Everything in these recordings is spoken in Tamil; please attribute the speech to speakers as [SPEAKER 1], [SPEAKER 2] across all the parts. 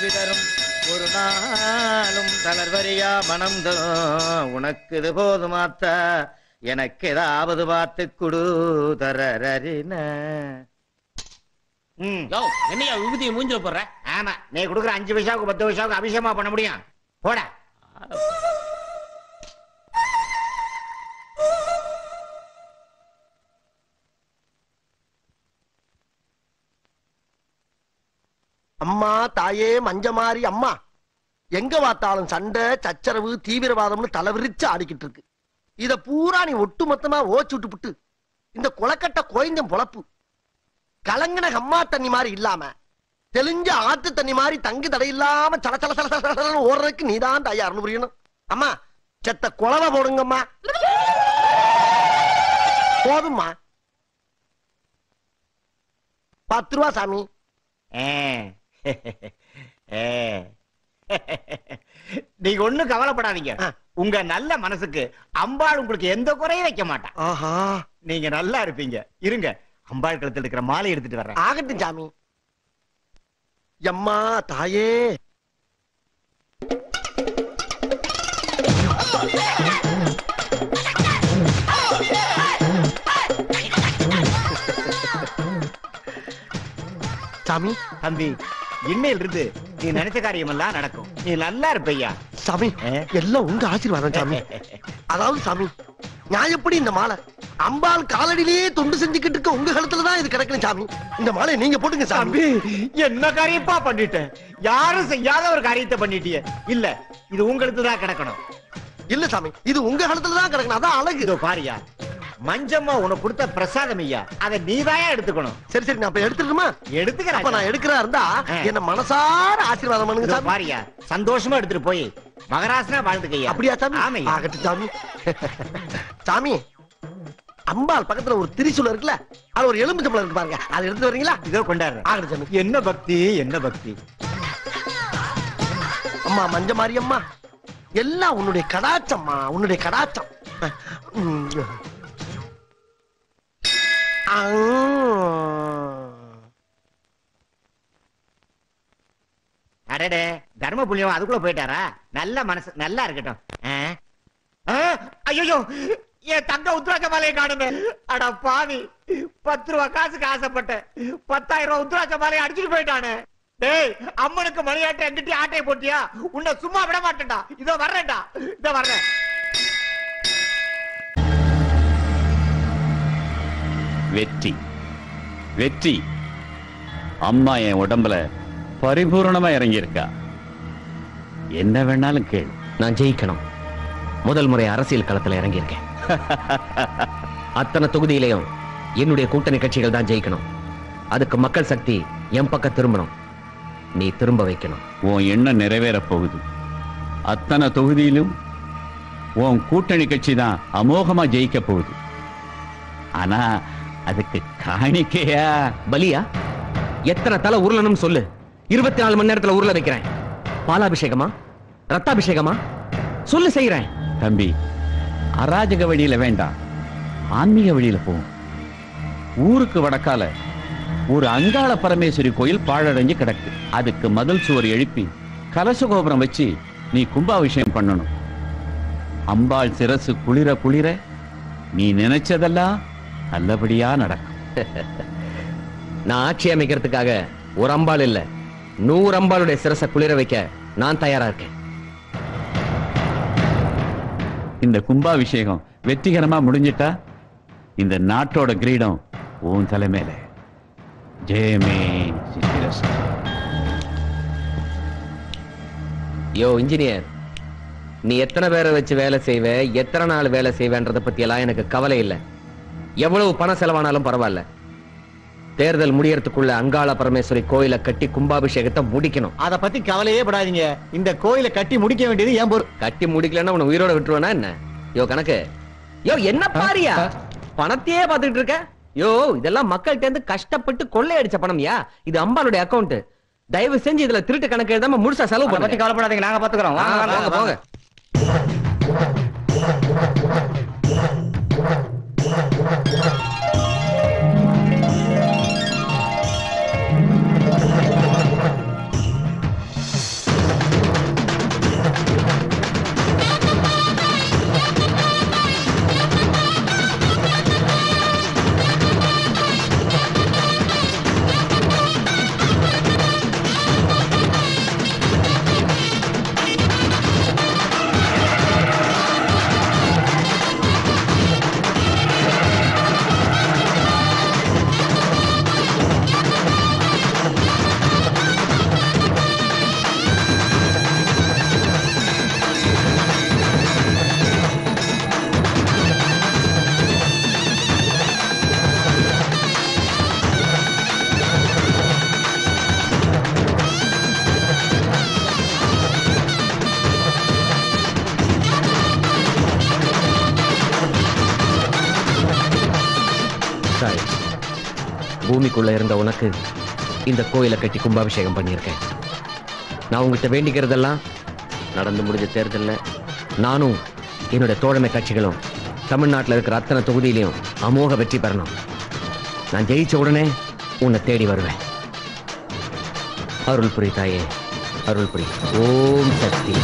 [SPEAKER 1] விதரும் ஒரு நாளும் தளர்வரியா மனம் தரும் உனக்கு இது போதுமாத்தா எனக்கு ஏதாவது பார்த்து குடு தரறின.
[SPEAKER 2] என்னையா விபூதியை மூஞ்சில போடுற?
[SPEAKER 1] ஆமா, நீ கொடுக்குற 5 பைசாவுக்கு 10 பைசாவுக்கு அபிஷேகமா பண்ண முடியும்? போட.
[SPEAKER 3] அம்மா தாயே மஞ்சமாரி அம்மா, எங்க பார்த்தாலும் சண்டை சச்சரவு தீவிரவாதம்னு தலைவிரிச்சு ஆடிக்கிட்டு இருக்கு. இத பூரா நீ ஒட்டுமொத்தமா ஓச்சு விட்டு இந்த கொலக்கட்ட கோயஞ்சம் பொழப்பு கலங்கின அம்மா தண்ணி மாதிரி இல்லாம தெளிஞ்ச ஆத்து தண்ணி மாதிரி தங்கு தடை இல்லாம சல சல சல சல ஓடுறதுக்கு நீதான் தயார்னு புரியணும். அம்மா செத்த குழவை போடுங்கம்மா. போதும்மா. 10 ரூபா சாமி.
[SPEAKER 1] நீங்க ஒண்ணும் கவலைப்படாதீங்க. உங்க நல்ல மனசுக்கு அம்பாள் உங்களுக்கு எந்த குறையும் வைக்க மாட்டான்.
[SPEAKER 3] ஆஹா,
[SPEAKER 1] நீங்க நல்லா இருப்பீங்க. இருங்க, அம்பாள் கழுத்துல இருக்கிற மாலை எடுத்துட்டு வர்றேன்.
[SPEAKER 3] ஆகட்டும் சாமி. எம்மா தாயே. சாமி,
[SPEAKER 1] தம்பி, இன்னையில இருந்து நீ நினைச்ச காரியம் எல்லாம் நடக்கும். நீ நல்லா இருப்பையா.
[SPEAKER 3] சாமி, எல்லாம் உங்க ஆசீர்வாதம் சாமி. அதாவது சாமி, நான் எப்படி இந்த மாலை அம்பாள் காலடியிலேயே தொண்டு செஞ்சுக்கிட்டு இருக்க உங்க கழுத்துலதான் இது கிடக்கணும் சாமி. இந்த மாலை நீங்க போட்டுங்க சாமி.
[SPEAKER 1] என்ன காரியப்பா பண்ணிட்டேன்? யாரும் செய்யாத ஒரு காரியத்தை பண்ணிட்டிய. இல்ல, இது உங்களுக்கு தான் கிடக்கணும்.
[SPEAKER 3] இல்ல சாமி, இது உங்க கழுத்துலதான் கிடக்கணும். அதான் அழகு.
[SPEAKER 1] இதோ பாரியா, மஞ்சம்மா உனக்கு கொடுத்த பிரசாதம் ஐயா, அதை நீதாயா எடுத்துக்கணும்.
[SPEAKER 3] சரி சரி, நான் எடுத்துக்கணுமா?
[SPEAKER 1] எடுத்துக்கிறேன்.
[SPEAKER 3] அப்ப நான் எடுக்கிறா இருந்தா என்ன மனசார ஆசீர்வாதம் பண்ணுங்க சாமி.
[SPEAKER 1] பாரியா, சந்தோஷமா எடுத்துட்டு போய் மகராசனா வாழ்ந்துக்கையா.
[SPEAKER 3] அப்படியா சாமி?
[SPEAKER 1] ஆமையா.
[SPEAKER 3] ஆகட்டும் சாமி. சாமி, அம்பாள் பக்கத்துல ஒரு திரிசூலம் இருக்குல்ல, அது ஒரு எலுமிச்சம்பழம் இருக்கு பாருங்க, அதை எடுத்து வரீங்களா?
[SPEAKER 1] இதோ கொண்டாடுறேன்.
[SPEAKER 3] ஆகட்டும் சாமி.
[SPEAKER 1] என்ன பக்தி, என்ன பக்தி.
[SPEAKER 3] அம்மா மஞ்சமாரி அம்மா, எல்லாம் உன்னுடைய கடாச்சம்மா, உன்னுடைய கடாச்சம்.
[SPEAKER 1] அடடே, தர்ம புண்ணியம் அதுக்குள்ள போயிட்டாரா? நல்ல மனசு, நல்லா இருக்கட்டும். ஐயோ, என் தங்க உத்ராட்ச மாலையை காணுமே. அட பாவி, 10 ரூபா காசுக்கு ஆசைப்பட்டேன், 10,000 ரூபாய் உத்ராட்ச மாலையை அடிச்சுட்டு போயிட்டானே. டேய், அம்மனுக்கு மணியாட்டை எங்கிட்ட ஆட்டையை போட்டியா? உன்னை சும்மா விட மாட்டேன்டா. இதோ வர்றேன்டா, இதோ வர்றேன்.
[SPEAKER 4] வெற்றி வெற்றி. அம்மா என் உடம்புல பரிபூர்ணமா இறங்கி இருக்கா. என்ன வேணாலும் கேள்.
[SPEAKER 2] நான் ஜெயிக்கணும். முதல் முறை அரசியல் களத்துல இறங்கி இருக்கேன். அத்தனை தொகுதியிலையும் என்னுடைய கூட்டணி கட்சிகள் தான் ஜெயிக்கணும். அதுக்கு மக்கள் சக்தி என் பக்கம் திரும்பணும். நீ திரும்ப வைக்கணும்.
[SPEAKER 4] உன் எண்ணம் நிறைவேற போகுது. அத்தனை தொகுதியிலும் உன் கூட்டணி கட்சி தான் அமோகமா ஜெயிக்க போகுது. ஆனா அதுக்கு காணிக்கையா
[SPEAKER 2] பலியா? எத்தனை தலை உருளணும் சொல்லு. 24 மணி நேரத்துல உருள வைக்கிறேன். பாலாபிஷேகமா, ரத்தாபிஷேகமா சொல்லு, செய்யறேன்.
[SPEAKER 4] தம்பி, அராஜக வழியில வேண்டாம், ஆன்மீக வழியில போகும். ஊருக்கு வடக்கால ஒரு அங்காள பரமேஸ்வரி கோயில் பாழடைஞ்சு கிடக்கு. அதுக்கு மதில் சுவர் எழுப்பி கலச கோபுரம் வச்சு நீ கும்பாபிஷேகம் பண்ணணும். அம்பாள் சிரசு குளிர குளிர நீ நினைச்சதெல்லாம் நல்லபடியா நடக்கும்.
[SPEAKER 2] நான் ஆட்சி அமைக்கிறதுக்காக ஒரு அம்பாள் இல்ல, 100 அம்பாளுடைய சிரசை குளிர வைக்க நான் தயாரா இருக்கேன்.
[SPEAKER 4] இந்த கும்பாபிஷேகம் வெற்றிகரமா முடிஞ்சிட்டா இந்த நாட்டோட கிரீடம் உன் தலைமையில. ஜெயமே சித்திரசு.
[SPEAKER 2] யோ இன்ஜினியர், நீ எத்தனை பேரை வச்சு வேலை செய்வ, எத்தனை நாள் வேலை செய்வேன்றதை பத்தி எல்லாம் எனக்கு கவலை இல்லை. எவ்வளவு பணம் செலவானாலும் பரவாயில்ல. தேர்தல் முடியறதுக்குள்ள அங்காள பரமேஸ்வரி கோயிலை கட்டி கும்பாபிஷேகத்தை முடிக்கணும்.
[SPEAKER 1] அத பத்தி கவலையே படாதீங்க. இந்த கோயிலை கட்டி முடிக்க வேண்டியது ஏன் பொறுப்பு.
[SPEAKER 2] கட்டி முடிக்கலன்னா உன்னை உயிரோட விட்டுருவேனா என்ன? யோ கணக்கு, யோ என்ன பாரியா, பணத்தையே பார்த்துட்டு இருக்க? யோ, இதெல்லாம் மக்கள்கிட்ட இருந்து கஷ்டப்பட்டு கொள்ளையடிச்ச பணம்யா. இது அம்பாளுடைய அக்கௌண்ட். தயவு செஞ்சு இதுல திருட்டு கணக்கு எழுதாம முழுசா செலவு பண்ண. பத்தி
[SPEAKER 1] கவலைப்படாதீங்க, நாங்க பாத்துக்கிறோம்.
[SPEAKER 2] வாங்க போங்க. பூமிக்குள்ள இருந்த உனக்கு இந்த கோயிலை கட்டி கும்பாபிஷேகம் பண்ணியிருக்கேன். நான் உங்ககிட்ட வேண்டிக்கிறதெல்லாம் நடந்து முடிஞ்ச தேர்தல்ல நானும் என்னுடைய தோழமை கட்சிகளும் தமிழ்நாட்டில் இருக்கிற அத்தனை தொகுதியிலையும் அமோக வெற்றி பெறணும். நான் ஜெயிச்ச உடனே உன்னை தேடி வருவேன். அருள் புரி தாயே, அருள் புரி. ஓம் சக்தி.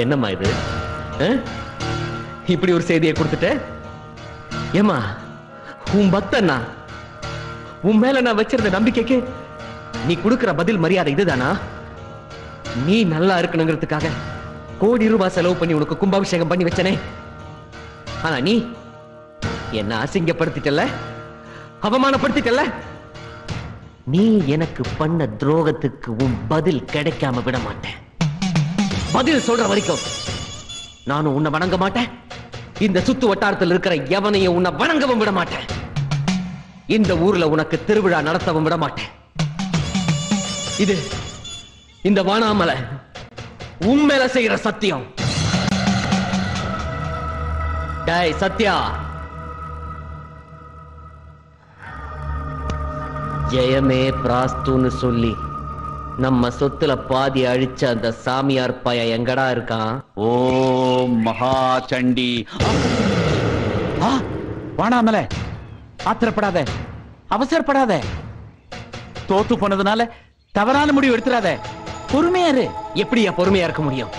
[SPEAKER 2] என்னம்மா இது? இப்படி ஒரு செய்தியை கொடுத்துட்ட? ஏமா, உன் பக்தன்னா உன் மேல நான் வச்சிருந்த நம்பிக்கைக்கு நீ கொடுக்கிற பதில் மரியாதை இதுதானா? நீ நல்லா இருக்கணுங்கிறதுக்காக கோடி ரூபாய் செலவு பண்ணி உனக்கு கும்பாபிஷேகம் பண்ணி வச்சனே. ஆனா நீ என்ன அசிங்கப்படுத்திட்டல, அவமானப்படுத்திட்டல. நீ எனக்கு பண்ண துரோகத்துக்கு உன் பதில் கிடைக்காம விட மாட்டேன். பதில் சொல்ற வரைக்கும் நானும் உன்னை வணங்க மாட்டேன். இந்த சுத்து வட்டாரத்தில் இருக்கிற எவனையும் உன்னை வணங்கவும் விட மாட்டேன். இந்த ஊர்ல உனக்கு திருவிழா நடத்தவும் விட மாட்டேன். இது இந்த வானாமலை உன் மேல செய்யற சத்தியம். டேய் சத்யா, ஜெயமே பிராஸ்துன்னு சொல்லி நம்ம சொத்துல பாதி அழிச்ச அந்த சாமியார் பைய எங்கடா இருக்கான்?
[SPEAKER 4] ஓம் மகா சண்டி. வானாமல, ஆத்திரப்படாத, அவசரப்படாத. தோத்து போனதுனால தவறான முடிவு எடுத்துறாத. பொறுமையாரு.
[SPEAKER 2] எப்படியா பொறுமையா இருக்க முடியும்?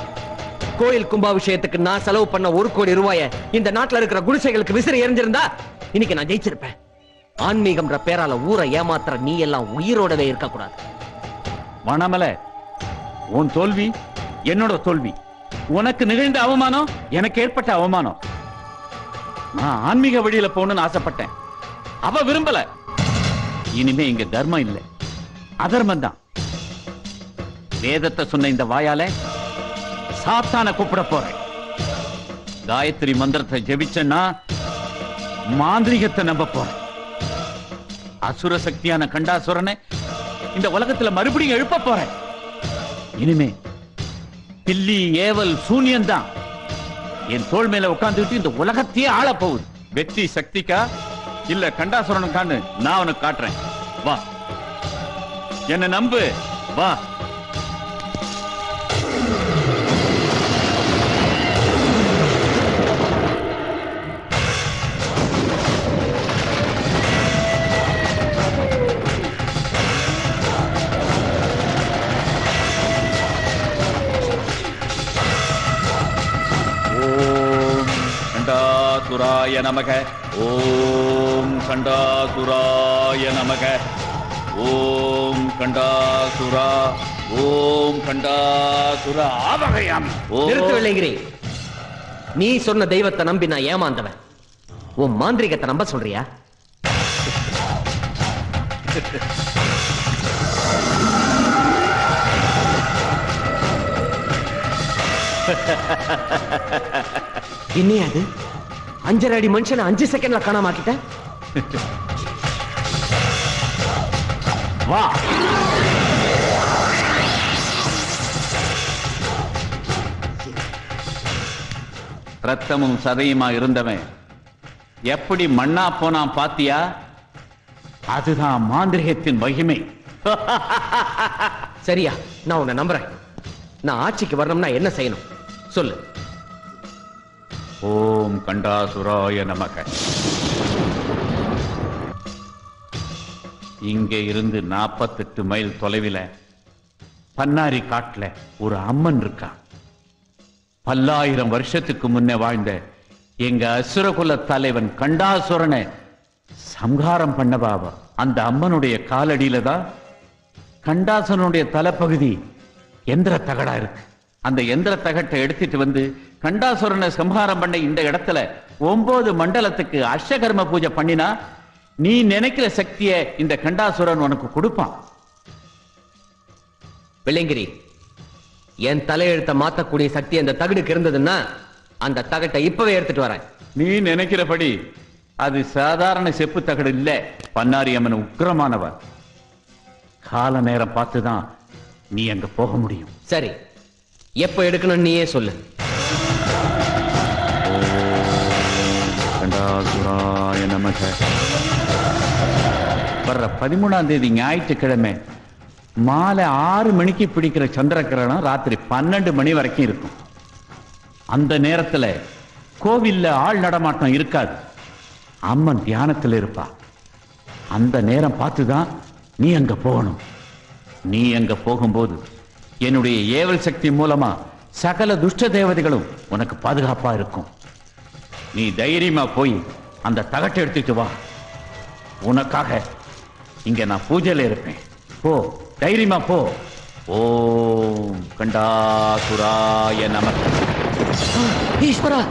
[SPEAKER 2] கோயில் கும்பாபிஷேகத்துக்கு நான் செலவு பண்ண 1 கோடி ரூபாய இந்த நாட்டுல இருக்கிற குடிசைகளுக்கு விசிறி எரிஞ்சிருந்தா இன்னைக்கு நான் ஜெயிச்சிருப்பேன். ஆன்மீகம்ன்ற பேரால ஊரை ஏமாத்துற நீ எல்லாம் உயிரோடவே இருக்க கூடாது.
[SPEAKER 4] வானாமல, உன் தோல்வி என்னோட தோல்வி. உனக்கு நிகழ்ந்த அவமானம் எனக்கு ஏற்பட்ட அவமானம். நான் ஆன்மீக வழியில போகணும்னு ஆசைப்பட்டேன். அவ விரும்பல. இனிமே இங்க தர்மம் இல்லை, அதர்மம் தான். வேதத்தை சொன்ன இந்த வாயால சாத்தான கூப்பிட போறேன். காயத்ரி மந்திரத்தை ஜெபிச்சேன்னா மாந்திரிகத்தை நம்ப போறேன். அசுர சக்தியான கண்டாசுரனை இந்த உலகத்துல மறுபடியும் எழுப்ப போறேன். இனிமே பில்லி ஏவல் சூனியம் தான் என் தோள் மேல உட்கார்ந்துட்டு இந்த உலகத்தையே ஆள போகுது. வெற்றி சக்திக்கா இல்ல கண்டாசுரனுக்கான்னு நான் உனக்கு காட்டுறேன். வா, என்ன நம்பு, வா. கண்டாசுராய நமக. ஓம் கண்டாசுராய நமக. ஓம் கண்டாசுரா. ஓம் கண்டாசுரா ஆவகையாமி.
[SPEAKER 2] நிறுத்து வெள்ளையங்கிரி. நீ சொன்ன தெய்வத்தை நம்பி நான் ஏமாந்தவன். உன் மாந்திரிகத்தை நம்ப சொல்றியா? என்னையா அது? 5.5 அடி மனுஷனை 5 செகண்ட்ல காணாமாக்கிட்ட.
[SPEAKER 4] வா. ரத்தமும் சதையுமா இருந்தவன் எப்படி மண்ணா போனா பாத்தியா? அதுதான் மாந்திரிகத்தின் மகிமை.
[SPEAKER 2] சரியா, நான் உன்னை நம்புறேன். நான் ஆட்சிக்கு வரணும்னா என்ன செய்யணும் சொல்லு.
[SPEAKER 4] ஓம் கண்டாசுராய நமக. இங்கே இருந்து 48 மைல் தொலைவில் பன்னாரி காட்டுல ஒரு அம்மன் இருக்கா. பல்லாயிரம் வருஷத்துக்கு முன்னே வாழ்ந்த எங்க அசுரகுல தலைவன் கண்டாசுரனை சம்ஹாரம் பண்ணவாவ. அந்த அம்மனுடைய காலடியில தான் கண்டாசுரனுடைய தலைப்பகுதி எந்திர தகடா இருக்கு. அந்த எந்திர தகட்டை எடுத்துட்டு வந்து கண்டாசுரனை சம்ஹாரம் பண்ண இந்த இடத்துல 9 மண்டலத்துக்கு அஷ்டகர்ம பூஜை பண்ணினா நீ நினைக்கிற சக்தியை இந்த கண்டாசுரன் உனக்கு கொடுப்பான்.
[SPEAKER 2] வெள்ளையங்கிரி, என் தலையெழுத்த மாத்தக்கூடிய சக்தி அந்த தகடுக்கு இருந்ததுன்னா அந்த தகட்டை இப்பவே எடுத்துட்டு வரேன்.
[SPEAKER 4] நீ நினைக்கிறபடி அது சாதாரண செப்பு தகடு இல்ல. பன்னாரி அம்மன் உக்கிரமானவர். கால நேரம் பார்த்துதான் நீ அங்க போக முடியும்.
[SPEAKER 2] சரி, எப்ப எடுக்கணும் நீயே சொல்லு. வர்ற 13ஆம் தேதி ஞாயிற்றுக்கிழமை மாலை 6 மணிக்கு பிடிக்கிற சந்திர கிரகணம் ராத்திரி 12 மணி வரைக்கும் இருக்கும். அந்த நேரத்துல கோவில்ல ஆள் நடமாட்டம் இருக்காது. அம்மன் தியானத்தில் இருப்பா. அந்த நேரம் பார்த்துதான் நீ அங்க போகணும். நீ அங்க போகும்போது என்னுடைய ஏவல் சக்தி மூலமா சகல துஷ்ட தேவதைகளும் உனக்கு பாதுகாப்பா இருக்கும். நீ தைரியமா போய் அந்த தகட்டை எடுத்துட்டு வா. உனக்காக இங்க நான் பூஜையில இருப்பேன். போ, தைரியமா போ. ஓம் கண்டாசுராய நமः. ஈஸ்வரா,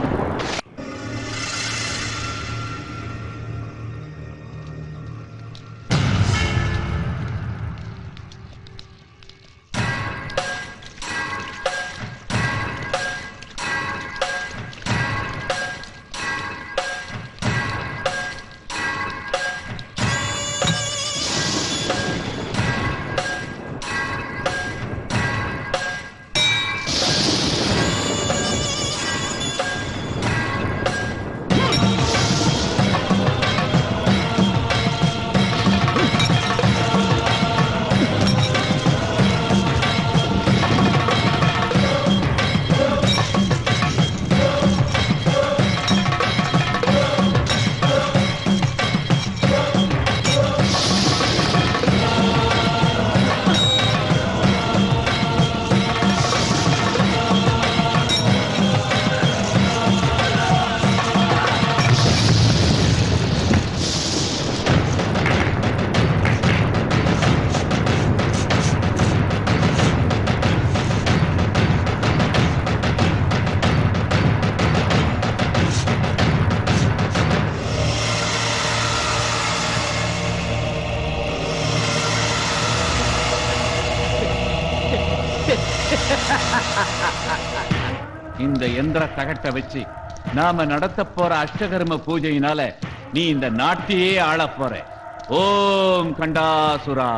[SPEAKER 4] இந்த எந்திர தகட்டை வச்சு நாம நடத்த போற அஷ்டகர்ம பூஜையினால நீ இந்த நாட்டையே ஆளப் போற. ஓம் கண்டாசுரா.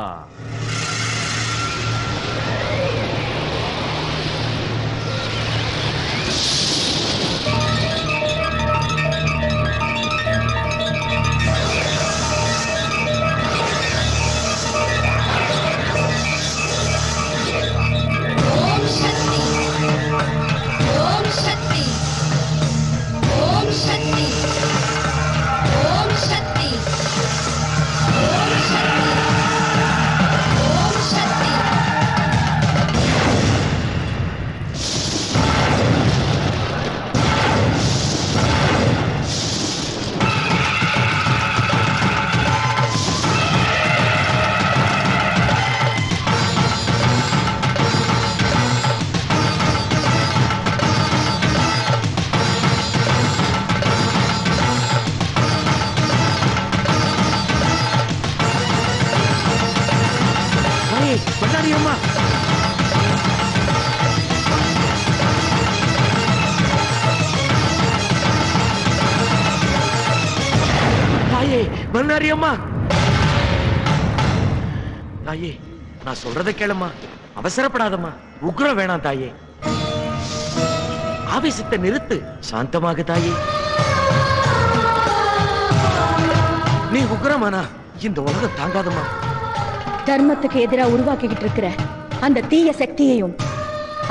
[SPEAKER 1] பண்ணாரி அம்மா, தாயே நான் சொல்றத கேளுமா. அவசரப்படாதம்மா. உக்ரம் வேணாம் தாயே. ஆவேசத்தை நிறுத்து. சாந்தமாக தாயே. நீ உக்ரமானா இந்த உலகம் தாங்காதம்மா.
[SPEAKER 5] தர்மத்துக்கு எதிராக உருவாக்கிக்கிட்டு இருக்கிற அந்த தீய சக்தியையும்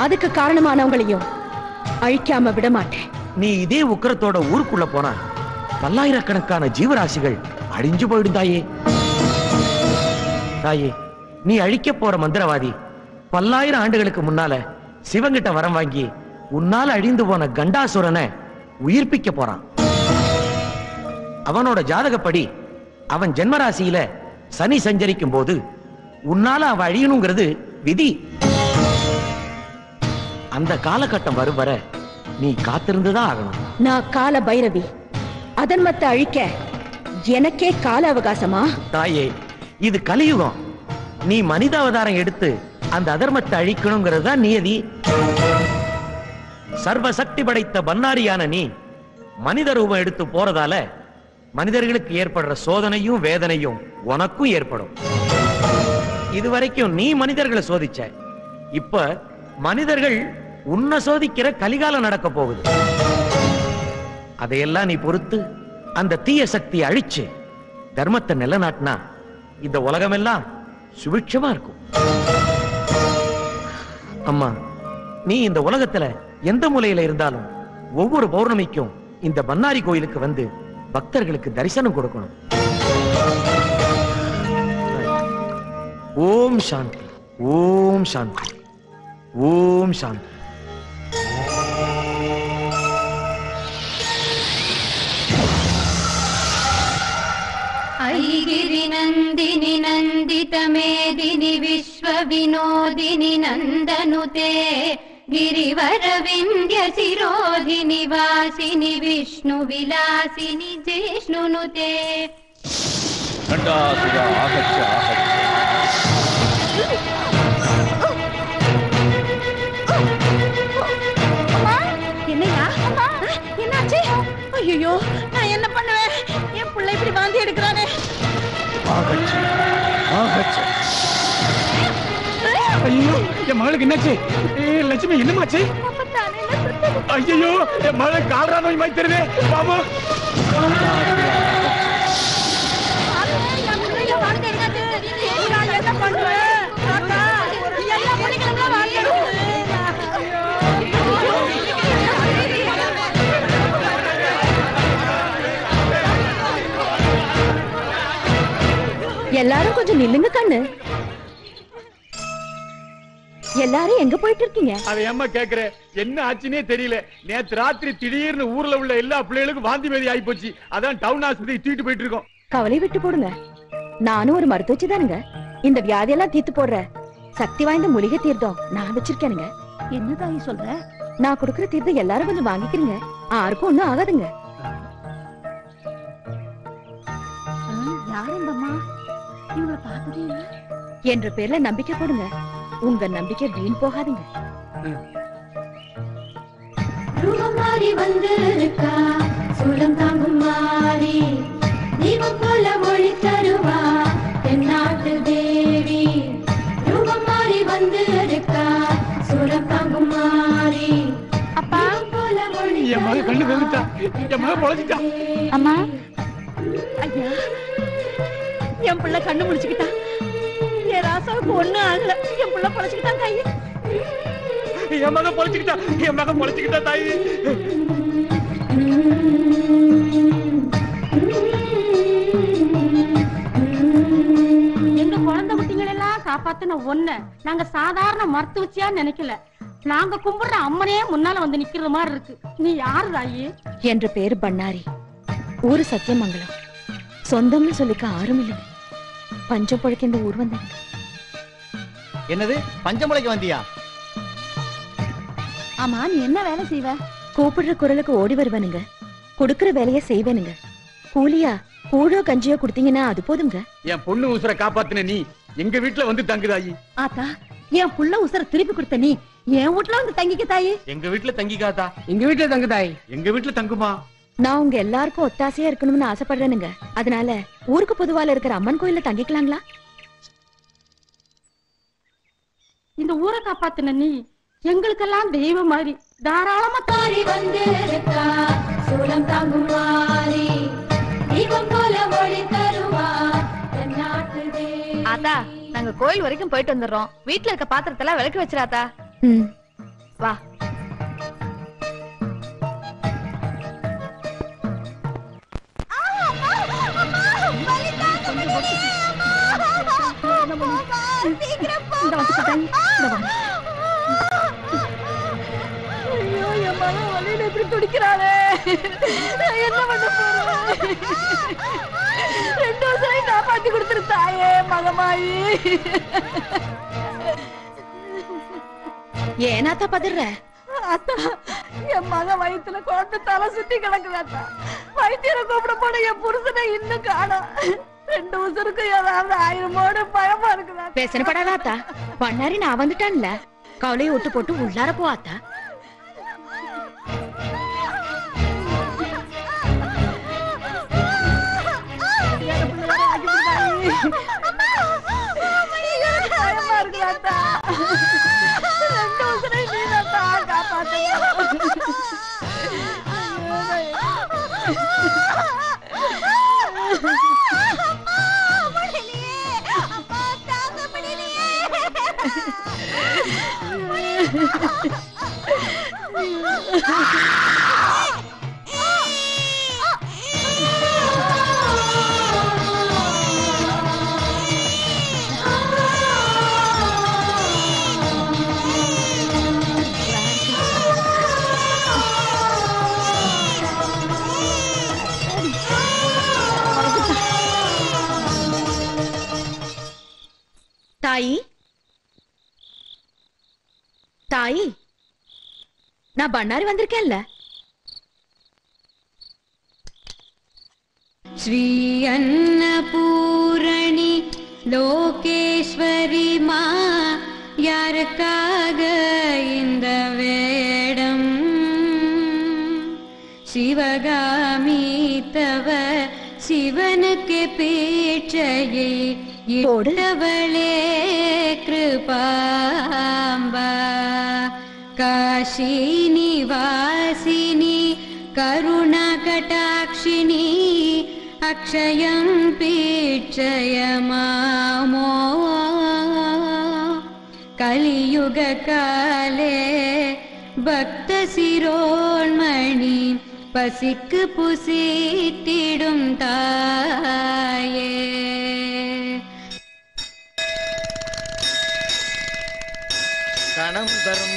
[SPEAKER 5] அதுக்கு காரணமானவங்களையும் அழிக்காம விட மாட்டேன்.
[SPEAKER 1] நீ இதே உக்கிரத்தோட ஊருக்குள்ள போனா பல்லாயிரக்கணக்கான ஜீவராசிகள் அழிஞ்சு போயிடும் தாயே. தாயே, நீ அழிக்க போற மந்திரவாதி 1000 ஆண்டுகளுக்கு முன்னால சிவங்கிட்ட வரம் வாங்கி உன்னால அழிந்து போன கண்டாசுரனை உயிர்ப்பிக்க போறான். அவனோட ஜாதகப்படி அவன் ஜென்மராசியில சனி சஞ்சரிக்கும் போது உன்னால அவன் அழியணுங்கிறது விதி. அந்த காலகட்டம் வரும் வர நீ காத்திருந்துதான் ஆகணும்.
[SPEAKER 5] நான் கால பைரவி. அதர்மத்தை அழிக்க எனக்கே கால அவகாசமா?
[SPEAKER 1] தாயே, இது கலியுகம். நீ மனித அவதாரம் எடுத்து அந்த அதர்மத்தை அழிக்கணுங்கிறது தான் நியதி.
[SPEAKER 6] சர்வ சக்தி படைத்த பன்னாரியான நீ மனித ரூபம் எடுத்து போறதால மனிதர்களுக்கு ஏற்படுற சோதனையும் வேதனையும் உனக்கும் ஏற்படும். இதுவரைக்கும் நீ மனிதர்களை சோதிச்ச, இப்ப மனிதர்கள் உன்னை சோதிக்கிற கலிகாலம் நடக்க போகுது. அதையெல்லாம் நீ பொறுத்து அந்த தீய சக்தியை அழிச்சு தர்மத்தை நிலநாட்டினா இந்த உலகமெல்லாம் சுபிட்சமா இருக்கும். அம்மா, நீ இந்த உலகத்துல எந்த மூலையில இருந்தாலும் ஒவ்வொரு பௌர்ணமிக்கும் இந்த பன்னாரி கோயிலுக்கு வந்து பக்தர்களுக்கு தரிசனம் கொடுக்கணும். ஓம் சாந்தி, ஓம் சாந்தி, ஓம் சாந்தி.
[SPEAKER 7] ऐगिरि नन्दिनि नन्दित मेदिनि विश्व विनोदिनि नन्दनुते गिरिवर विन्ध्य शिरोधिनि वासिनि विष्णु विलासिनि जिष्णुनुते.
[SPEAKER 5] ஐயோ, நான் என்ன பண்ணுவேன்? என் பிள்ளை இப்படி வாந்தி எடுக்கிறானே.
[SPEAKER 1] ஐயோ, என் மகளுக்கு என்னாச்சு? லட்சுமி, என்னமாச்சு? ஐயோ, என் மகளுக்கு கால்ரா நோய் மாதிரி தெரியுது. பாபு,
[SPEAKER 5] என்ன பண்ணுவேன்? எல்லாரும் கொஞ்சம் நில்லுங்க கண்ணு. எல்லாரும் எங்க போயிட்டு இருக்கீங்க?
[SPEAKER 1] அதை அம்மா கேக்குற, என்ன ஆச்சுன்னே தெரியல. நேத்து ராத்திரி திடீர்னு ஊர்ல உள்ள எல்லா பிள்ளைகளுக்கும் வாந்தி பேதி ஆகி போச்சு. அதான் டவுன் ஆஸ்பத்திரி தூக்கிட்டு போயிட்டு இருக்கோம்.
[SPEAKER 5] கவலை விட்டு போடுங்க. நானும் ஒரு மருத்துவச்சி தானுங்க. இந்த வியாதியெல்லாம் தீர்த்து போடுற சக்தி வாய்ந்த மூலிகை தீர்த்தம் நான் வச்சிருக்கேனுங்க. என்ன தாயி சொல்ற? நான் கொடுக்கிற தீர்த்தம் எல்லாரும் கொஞ்சம் வாங்கிக்கிறீங்க. யாருக்கும் ஒண்ணும் ஆகாதுங்க. யார் இந்த அம்மா? இவங்களை பார்த்ததே இல்ல. என்ற பேர்ல நம்பிக்கை போடுங்க. உங்க நம்பிக்கை வீண் போகாதுங்க.
[SPEAKER 7] ரூபமாரி வந்திருக்கா சூலம் தாங்கும் மாறி தீபம் போல ஒளி தருவா தென்னாட்டு தேவி. ரூபமாரி வந்திருக்கா சூலம் தாங்கும் மாறி அப்பா போல ஒளி.
[SPEAKER 1] என் மக கண்ணு வெறுத்தா, என் மக பொழைச்சிட்டா.
[SPEAKER 5] அம்மா, ஐயா, என் பிள்ளை கண்ணு முடிச்சுக்கிட்டா. என் ராசாவுக்கு ஒண்ணு ஆகல. என் பிள்ளை பொழைச்சுக்கிட்டான் தாயி.
[SPEAKER 1] என் மக பொழைச்சுக்கிட்டா, என் மக பொழைச்சுக்கிட்டா தாயி.
[SPEAKER 8] எங்க குழந்தை குட்டிகள் எல்லாம் காப்பாத்தின ஒண்ணு நாங்க சாதாரண மருத்துவச்சியா நினைக்கல. நாங்க கும்பிடுற அம்மனே முன்னால வந்து நிக்கிற மாதிரி இருக்கு. நீ யாரு தாயி?
[SPEAKER 5] என்ற பேரு பண்ணாரி. ஊரு சத்தியமங்கலம். சொந்தம்னு சொல்லிக்க ஆரும் இல்லை. பஞ்சம் பொழைக்க இந்த ஊர் வந்தாங்க.
[SPEAKER 9] என்னது, பஞ்சமுளைக்கு வந்தியா?
[SPEAKER 8] ஆமா, நீ என்ன வேலை செய்வ?
[SPEAKER 5] கூப்பிடுற குரலுக்கு ஓடி வருவானுங்க. கொடுக்கிற வேலைய செய்வேனுங்க. கூலியா கூழோ கஞ்சியோ குடுத்தீங்கன்னா அது போதுங்க.
[SPEAKER 1] என் பொண்ணு உசுரை காப்பாத்தின நீ எங்க வீட்டுல வந்து தங்குதாயி.
[SPEAKER 8] ஆத்தா, என் புள்ள உசர திருப்பி கொடுத்த நீ என் வீட்டுல வந்து தங்கிக்க தாயி.
[SPEAKER 1] எங்க வீட்டுல தங்கிக்காதா?
[SPEAKER 2] எங்க வீட்டுல தங்குதாய்.
[SPEAKER 1] எங்க வீட்டுல தங்குமா?
[SPEAKER 5] நான் உங்க எல்லாருக்கும் ஒத்தாசையா இருக்கணும்னு ஆசைப்படுறேனுங்க. அதனால ஊருக்கு பொதுவால இருக்கிற அம்மன் கோயில்ல தங்கிக்கலாங்களா?
[SPEAKER 8] இந்த ஊரை காப்பாத்தின நீ எங்களுக்கெல்லாம் தெய்வம் மாதிரி தாராளமா
[SPEAKER 7] தாரி வந்திருக்கா சூலம் தாங்கும் மாறி தீபம் போல ஒளி தருவா தென்னாட்டு தேவி.
[SPEAKER 10] ஆத்தா, நாங்க கோயில் வரைக்கும் போயிட்டு வந்துடுறோம். வீட்டுல இருக்க பாத்திரத்தெல்லாம் விளக்கி வச்சிராத்தா. வா.
[SPEAKER 5] ஐயோ, என் மகன் வழியில எப்படி துடிக்கிறாளே. என்ன பண்ண போறேன்? 2 வருஷம் காப்பாத்தி கொடுத்துருத்தாயே மகமாயி. ஏனாத்தா பதற? அத்தா, என் மக வயிற்றுல குழந்தை தலை சுத்தி கிடக்குதாத்தா. வைத்தியரை கூப்பிட போன என் புருஷனை இன்னும் காணோம். 2 வருஷத்துக்கு ஏதாவது ஆயிரமோட பயமா இருக்குதா? பேசப்படாதாத்தா. பண்ணாரி நான் வந்துட்டான்ல. கவலையை விட்டு போட்டு உள்ளார போவாத்தா. தாயி தாயி நான் பண்ணாரி வந்திருக்கேன்ல.
[SPEAKER 7] ஸ்ரீ அன்னபூரணி லோகேஸ்வரி மா யாருக்காக இந்த வேடம் சிவகாமி தவ சிவனுக்கு பேச்சையை போடவளே கிருபாம்பா காஷி நிவாசினி கருணா கடாட்சிணி அக்ஷயம் பீட்சய மாமோ கலியுக காலே பக்த சிரோன்மணி பசிக்கு புசித்திடும் தாயே.
[SPEAKER 1] கணம் தரும்